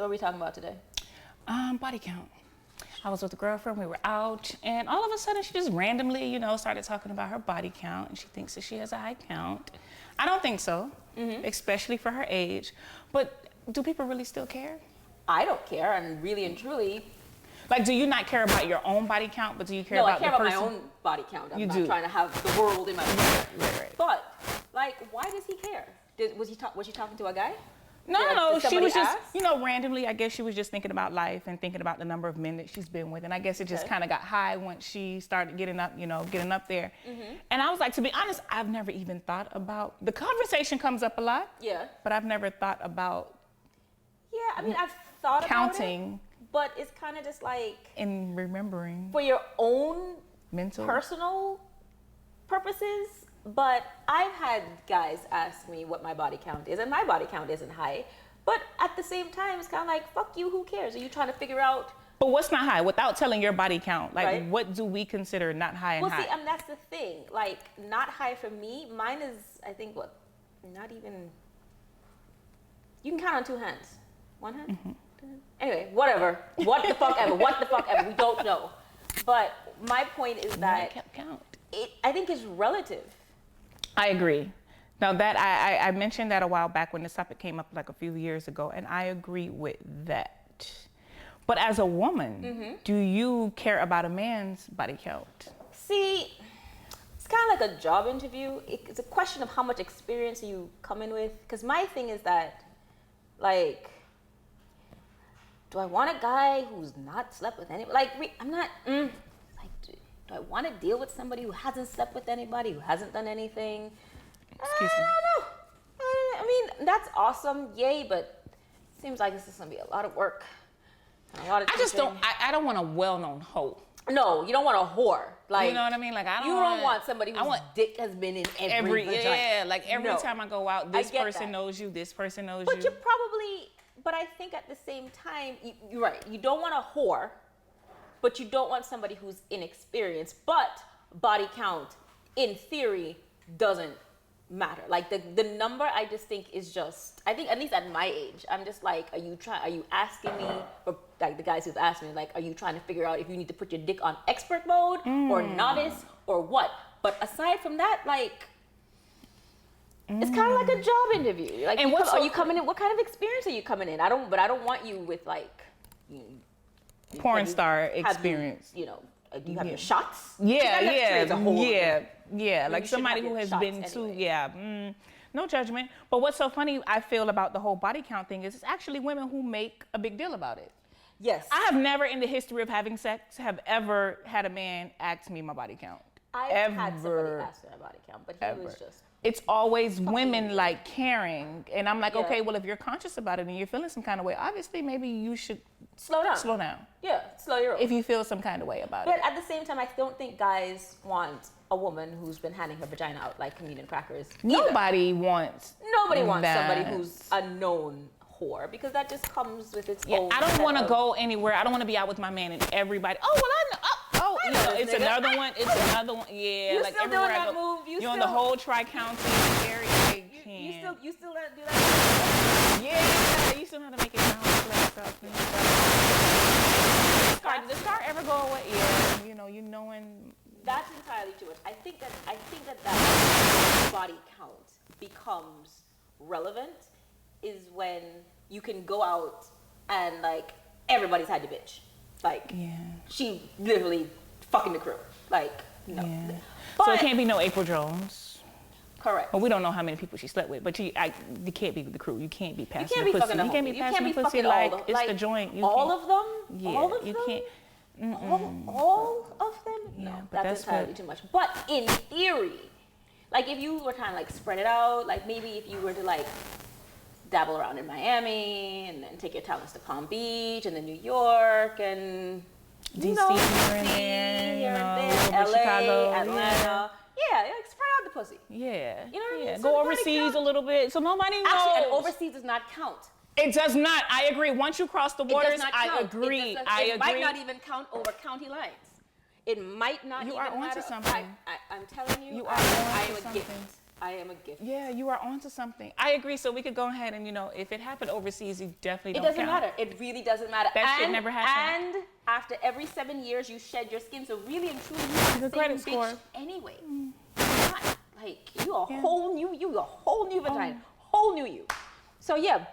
So what are we talking about today? Body count. I was with a girlfriend, we were out, and all of a sudden she just randomly, started talking about her body count, and she thinks that she has a high count. I don't think so, especially for her age. But do people really still care? I don't care, and really and truly. Like, do you not care about your own body count, but do you care about the person? No, I care about my own body count. I'm not trying to have the world in my head. Right. But, like, why does he care? Was she talking to a guy? No, she was just, randomly, I guess she was just thinking about life and thinking about the number of men that she's been with. And I guess it just kind of got high once she started getting up there. And I was like, to be honest, I've never even thought about, the conversation comes up a lot. Yeah. But I've never thought about. Yeah, I mean, I've thought counting. About it, but it's kind of just like. And remembering. For your own mental. Personal purposes. But I've had guys ask me what my body count is, and my body count isn't high. But at the same time, it's kind of like, fuck you, who cares? Are you trying to figure out? But what's not high? Without telling your body count, like, what do we consider not high and high? Well, see, that's the thing. Like, not high for me. Mine is, I think, not even. You can count on 2 hands. 1 hand? 2 hands? Anyway, whatever. What the fuck ever. What the fuck ever. We don't know. But my point is that count. I think it's relative. I agree. Now that I mentioned that a while back when this topic came up like a few years ago, and I agree with that. But as a woman, do you care about a man's body count? See, it's kind of like a job interview. It's a question of how much experience you come in with. Because my thing is that, like, do I want a guy who's not slept with anyone? Like, I'm not. Do I want to deal with somebody who hasn't slept with anybody, who hasn't done anything? Excuse me. I don't know. I mean, that's awesome, yay, but it seems like this is going to be a lot of work. A lot of I don't want a well-known hoe. No, you don't want a whore. Like, you know what I mean? Like, you don't want somebody whose dick has been in every vagina. Yeah, like every time I go out, this person knows you, this person knows you. But you probably, but I think at the same time, you're right. You don't want a whore. But you don't want somebody who's inexperienced. But body count, in theory, doesn't matter. Like the number, I just think is just. I think at least at my age, I'm just like, are you asking me, or like the guys who've asked me, like, are you trying to figure out if you need to put your dick on expert mode or novice or what? But aside from that, like, it's kind of like a job interview. Like, and are you coming in? What kind of experience are you coming in? I don't want you with like. Porn star experience. You you have your shots? Yeah. Like somebody who has been to, no judgment. But what's so funny, I feel, about the whole body count thing is it's actually women who make a big deal about it. Yes. I have never in the history of having sex have ever had a man ask me my body count. I've had somebody ask me my body count, but he was just. It's always women like caring. And I'm like, okay, well, if you're conscious about it and you're feeling some kind of way, obviously maybe you should slow down. Yeah, slow your roll. If you feel some kind of way about it. But at the same time, I don't think guys want a woman who's been handing her vagina out like communion crackers. Nobody wants somebody who's a known whore, because that just comes with its own. I don't want to go anywhere. I don't want to be out with my man and everybody. Oh, well, I know. It's another one. It's another one. Yeah, you like still everywhere doing I that go. move? You're on the whole tri-county area. You still do that? Yeah, you still know how to make it sound like stuff. Does the scar ever go away? Yeah, you knowing. That's entirely true. I think that body count becomes relevant is when you can go out and like everybody's had your bitch. Like she literally fucking the crew. Like no. Yeah. So it can't be no April Jones. Correct. Well, we don't know how many people she slept with, but you can't be with the crew. You can't be passing the pussy. You can't be passing the pussy like it's the joint. All of them? Yeah. All of them? Can't. All of them? Yeah, no, that's entirely too much. But in theory, like if you were trying to like spread it out, like maybe if you were to like dabble around in Miami and then take your talents to Palm Beach and then New York and DC here and there, LA, Chicago, Atlanta. Yeah, like spread out the pussy. Yeah. You know what I mean? So go overseas a little bit so nobody knows. Actually, and overseas does not count. It does not. I agree. Once you cross the waters, I agree. It might not even count over county lines. It might not you even are onto matter. something. I'm telling you, you are I am onto a something. gift. I am a gift. Yeah, you are onto something. I agree. So we could go ahead and, if it happened overseas, you definitely don't It doesn't matter. It really doesn't matter. That shit never happened. And after every 7 years, you shed your skin. So really and truly, you're the credit same score. bitch anyway. Not, like, you a whole new vagina, whole new you. So yeah,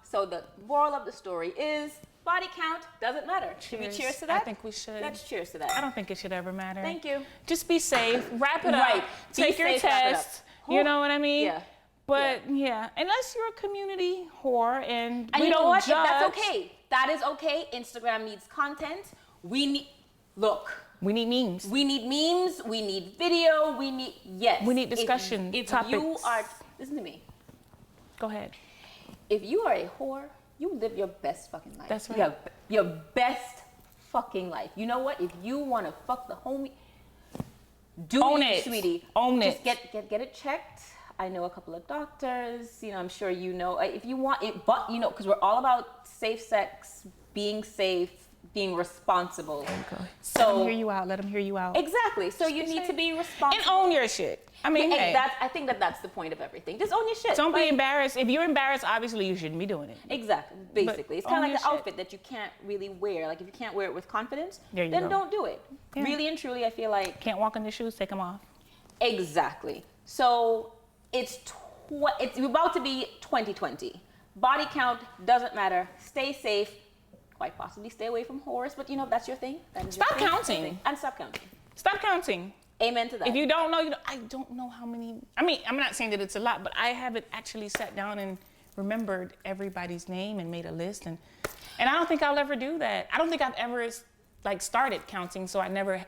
so the moral of the story is body count doesn't matter. Should we cheers to that? I think we should. Let's cheers to that. I don't think it should ever matter. Thank you. Just be safe. Wrap it up. Right. Take your test. You know what I mean? Yeah. But yeah, unless you're a community whore and we you know don't what? judge. That's okay. That is okay. Instagram needs content. We need memes. We need memes. We need video. We need discussion. If topics. You are, listen to me. Go ahead. If you are a whore, you live your best fucking life. That's right. You have your best fucking life. You know what? If you want to fuck the homie, own it, sweetie. Own it. Just get it checked. I know a couple of doctors. I'm sure you know. If you want it, but because we're all about safe sex, being safe, being responsible. So let them hear you out. Exactly. So you need to be responsible and own your shit. I mean, I think that's the point of everything. Just own your shit. Don't be embarrassed. If you're embarrassed, obviously you shouldn't be doing it. Exactly. Basically, it's kind of like the outfit that you can't really wear. Like if you can't wear it with confidence, then don't do it. Yeah. Really and truly, I feel like can't walk in the shoes, take them off. Exactly. So it's about to be 2020. Body count doesn't matter. Stay safe. Quite possibly stay away from whores, but that's your thing. Stop counting. And stop counting. Stop counting. Amen to that. If you don't know, I don't know how many. I mean, I'm not saying that it's a lot, but I haven't actually sat down and remembered everybody's name and made a list, and I don't think I'll ever do that. I don't think I've ever started counting, so I never.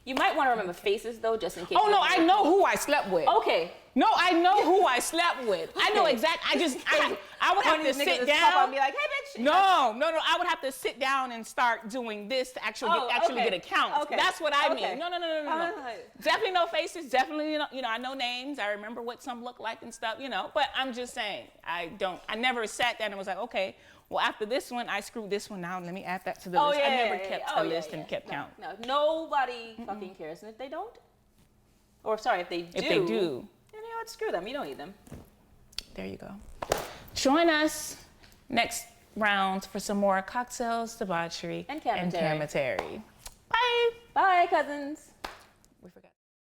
You might want to remember faces though, just in case. Oh no, I know who I slept with. Okay. No, I know who I slept with. Okay. I know exactly. I would have to sit down and be like, hey, bitch. No. I would have to sit down and start doing this to actually get a count. Okay. That's what I mean. No. Definitely no faces. Definitely, I know names. I remember what some look like and stuff. But I'm just saying, I never sat down and was like, okay. Well, after this one, I screwed this one out. Let me add that to the list. I never kept a list and kept count. No, nobody fucking cares. And if they don't, or sorry, if they do, then what? Screw them. You don't need them. There you go. Join us next round for some more cocktails, debauchery, and cammentary. Bye. Bye, cousins. We forgot.